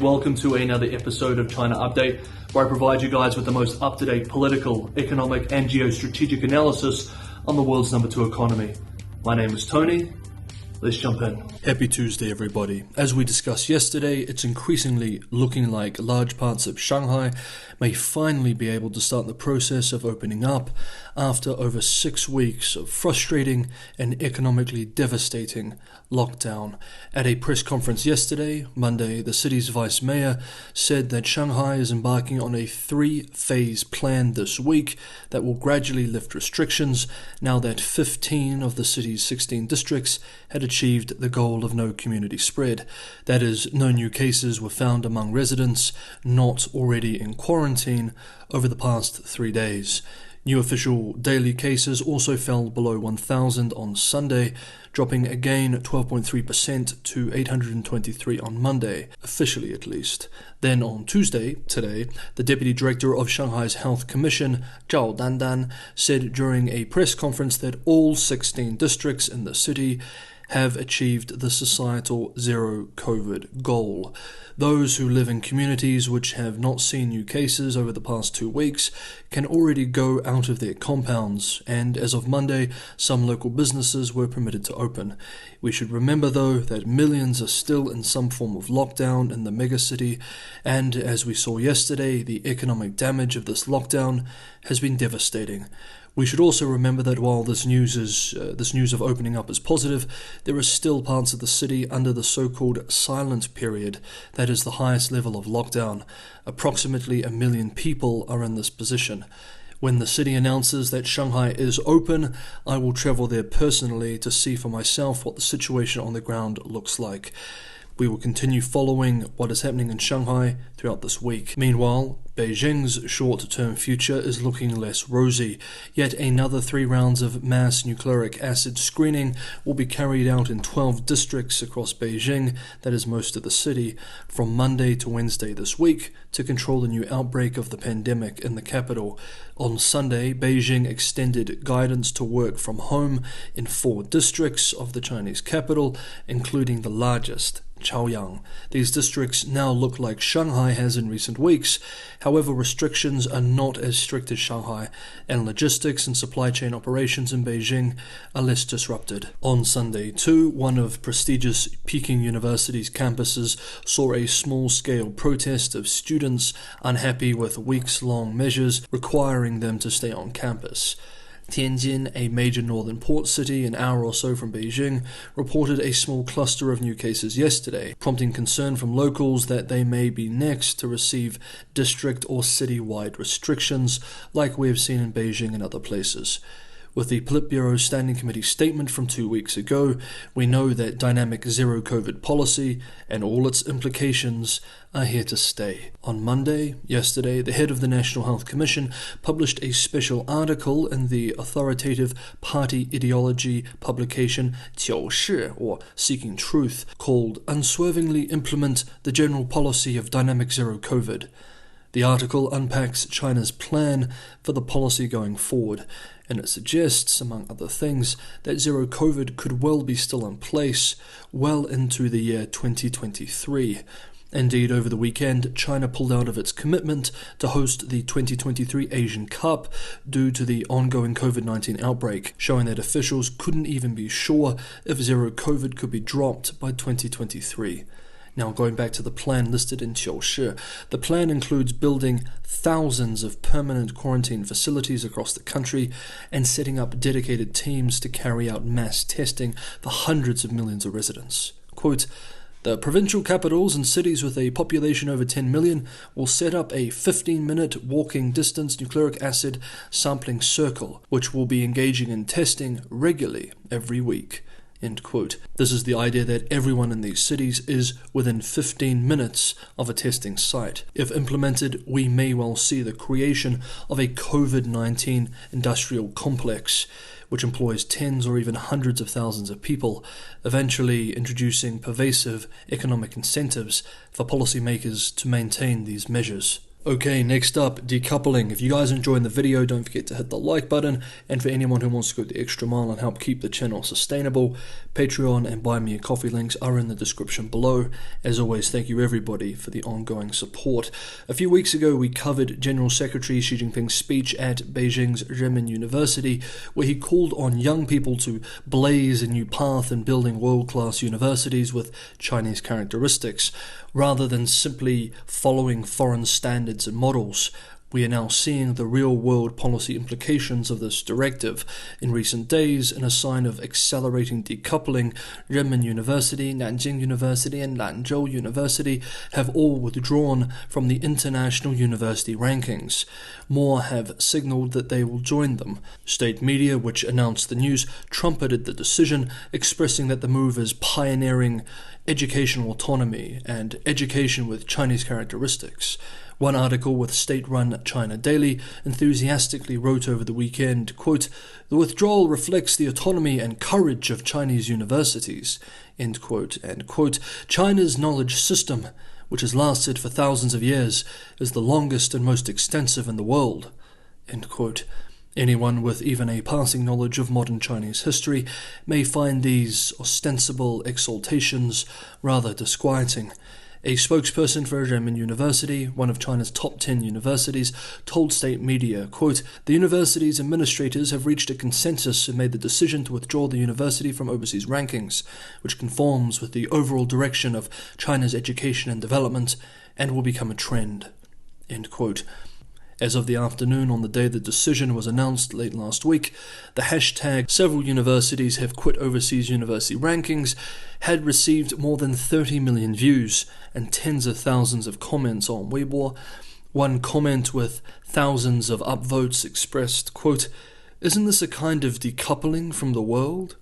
Welcome to another episode of China Update, where I provide you guys with the most up-to-date political, economic and geostrategic analysis on the world's number 2 economy. My name is Tony. Let's jump in. Happy Tuesday, everybody. As we discussed yesterday, it's increasingly looking like large parts of Shanghai may finally be able to start the process of opening up after over 6 weeks of frustrating and economically devastating lockdown. At a press conference yesterday, Monday, the city's vice mayor said that Shanghai is embarking on a 3-phase plan this week that will gradually lift restrictions now that 15 of the city's 16 districts had achieved the goal of no community spread. That is, no new cases were found among residents not already in quarantine over the past 3 days. New official daily cases also fell below 1,000 on Sunday, dropping again 12.3% to 823 on Monday, officially at least. Then on Tuesday, today, the deputy director of Shanghai's Health Commission, Zhao Dandan, said during a press conference that all 16 districts in the city have achieved the societal zero COVID goal. Those who live in communities which have not seen new cases over the past 2 weeks can already go out of their compounds, and as of Monday, some local businesses were permitted to open. We should remember, though, that millions are still in some form of lockdown in the megacity, and as we saw yesterday, the economic damage of this lockdown has been devastating. We should also remember that while this news of opening up is positive, there are still parts of the city under the so-called silent period, that is the highest level of lockdown. Approximately 1 million people are in this position. When the city announces that Shanghai is open, I will travel there personally to see for myself what the situation on the ground looks like. We will continue following what is happening in Shanghai throughout this week. Meanwhile, Beijing's short-term future is looking less rosy. Yet another 3 rounds of mass nucleic acid screening will be carried out in 12 districts across Beijing, that is most of the city, from Monday to Wednesday this week to control the new outbreak of the pandemic in the capital. On Sunday, Beijing extended guidance to work from home in 4 districts of the Chinese capital, including the largest, Chaoyang. These districts now look like Shanghai has in recent weeks. However, restrictions are not as strict as Shanghai, and logistics and supply chain operations in Beijing are less disrupted. On Sunday, too, one of prestigious Peking University's campuses saw a small-scale protest of students unhappy with weeks-long measures requiring them to stay on campus. Tianjin, a major northern port city an hour or so from Beijing, reported a small cluster of new cases yesterday, prompting concern from locals that they may be next to receive district or city-wide restrictions like we have seen in Beijing and other places. With the Politburo Standing Committee statement from 2 weeks ago, we know that dynamic zero-COVID policy and all its implications are here to stay. On Monday, yesterday, the head of the National Health Commission published a special article in the authoritative party ideology publication 九事, or Seeking Truth, called Unswervingly Implement the General Policy of Dynamic Zero-COVID. The article unpacks China's plan for the policy going forward, and it suggests, among other things, that zero-COVID could well be still in place well into the year 2023. Indeed, over the weekend, China pulled out of its commitment to host the 2023 Asian Cup due to the ongoing COVID-19 outbreak, showing that officials couldn't even be sure if zero-COVID could be dropped by 2023. Now, going back to the plan listed in 九事, the plan includes building thousands of permanent quarantine facilities across the country and setting up dedicated teams to carry out mass testing for hundreds of millions of residents. Quote, the provincial capitals and cities with a population over 10 million will set up a 15-minute walking distance nucleic acid sampling circle, which will be engaging in testing regularly every week. End quote. This is the idea that everyone in these cities is within 15 minutes of a testing site. If implemented, we may well see the creation of a COVID-19 industrial complex, which employs tens or even hundreds of thousands of people, eventually introducing pervasive economic incentives for policymakers to maintain these measures. Okay, next up, decoupling. If you guys are enjoying the video, don't forget to hit the like button. And for anyone who wants to go the extra mile and help keep the channel sustainable, Patreon and Buy Me a Coffee links are in the description below. As always, thank you everybody for the ongoing support. A few weeks ago, we covered General Secretary Xi Jinping's speech at Beijing's Renmin University, where he called on young people to blaze a new path in building world-class universities with Chinese characteristics, rather than simply following foreign standards and models. We are now seeing the real-world policy implications of this directive. In recent days, in a sign of accelerating decoupling, Renmin University, Nanjing University, and Lanzhou University have all withdrawn from the international university rankings. More have signaled that they will join them. State media, which announced the news, trumpeted the decision, expressing that the move is pioneering educational autonomy and education with Chinese characteristics. One article with state-run China Daily enthusiastically wrote over the weekend, quote, "The withdrawal reflects the autonomy and courage of Chinese universities," end quote, and quote, "China's knowledge system, which has lasted for thousands of years, is the longest and most extensive in the world," end quote. Anyone with even a passing knowledge of modern Chinese history may find these ostensible exaltations rather disquieting. A spokesperson for Renmin University, one of China's top 10 universities, told state media, quote, "The university's administrators have reached a consensus and made the decision to withdraw the university from overseas rankings, which conforms with the overall direction of China's education and development and will become a trend," end quote. As of the afternoon on the day the decision was announced late last week, the hashtag "several universities have quit overseas university rankings" had received more than 30 million views and tens of thousands of comments on Weibo. One comment with thousands of upvotes expressed, quote, "Isn't this a kind of decoupling from the world?"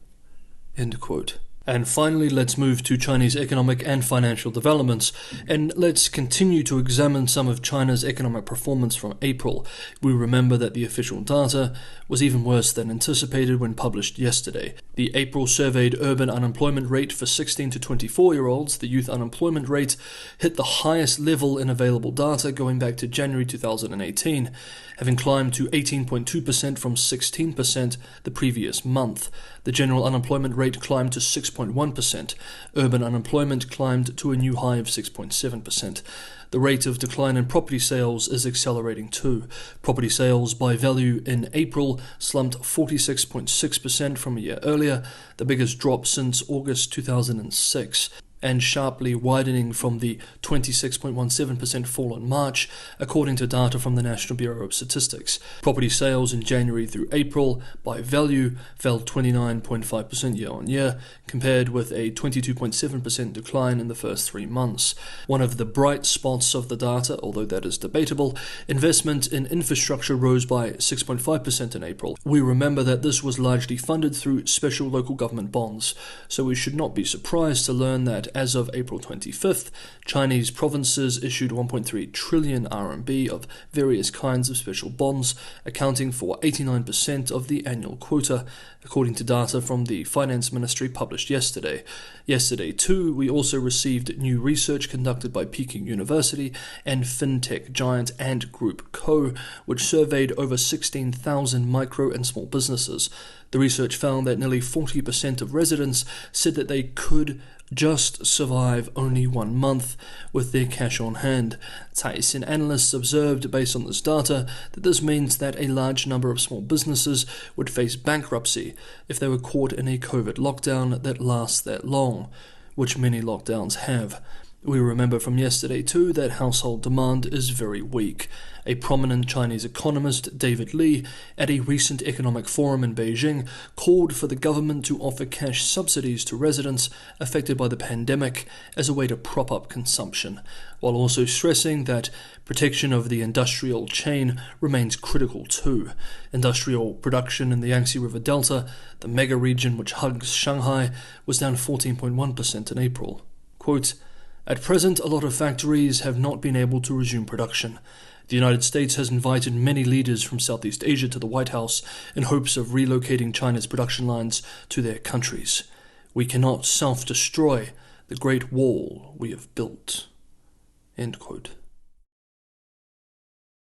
End quote. And finally, let's move to Chinese economic and financial developments, and let's continue to examine some of China's economic performance from April. We remember that the official data was even worse than anticipated when published yesterday. The April surveyed urban unemployment rate for 16 to 24-year-olds, the youth unemployment rate, hit the highest level in available data going back to January 2018, having climbed to 18.2% from 16% the previous month. The general unemployment rate climbed to 6.1%. Urban unemployment climbed to a new high of 6.7%. The rate of decline in property sales is accelerating too. Property sales by value in April slumped 46.6% from a year earlier, the biggest drop since August 2006. And sharply widening from the 26.17% fall in March, according to data from the National Bureau of Statistics. Property sales in January through April, by value, fell 29.5% year-on-year, compared with a 22.7% decline in the first 3 months. One of the bright spots of the data, although that is debatable, investment in infrastructure rose by 6.5% in April. We remember that this was largely funded through special local government bonds, so we should not be surprised to learn that as of April 25th, Chinese provinces issued 1.3 trillion RMB of various kinds of special bonds, accounting for 89% of the annual quota, according to data from the Finance Ministry published yesterday. Yesterday, too, we also received new research conducted by Peking University and fintech giant Ant Group Co., which surveyed over 16,000 micro and small businesses. The research found that nearly 40% of residents said that they could just survive only 1 month with their cash on hand. Caixin analysts observed, based on this data, that this means that a large number of small businesses would face bankruptcy if they were caught in a COVID lockdown that lasts that long, which many lockdowns have. We remember from yesterday too that household demand is very weak. A prominent Chinese economist, David Li, at a recent economic forum in Beijing, called for the government to offer cash subsidies to residents affected by the pandemic as a way to prop up consumption, while also stressing that protection of the industrial chain remains critical too. Industrial production in the Yangtze River Delta, the mega region which hugs Shanghai, was down 14.1% in April. Quote, "At present, a lot of factories have not been able to resume production. The United States has invited many leaders from Southeast Asia to the White House in hopes of relocating China's production lines to their countries. We cannot self-destroy the Great Wall we have built." End quote.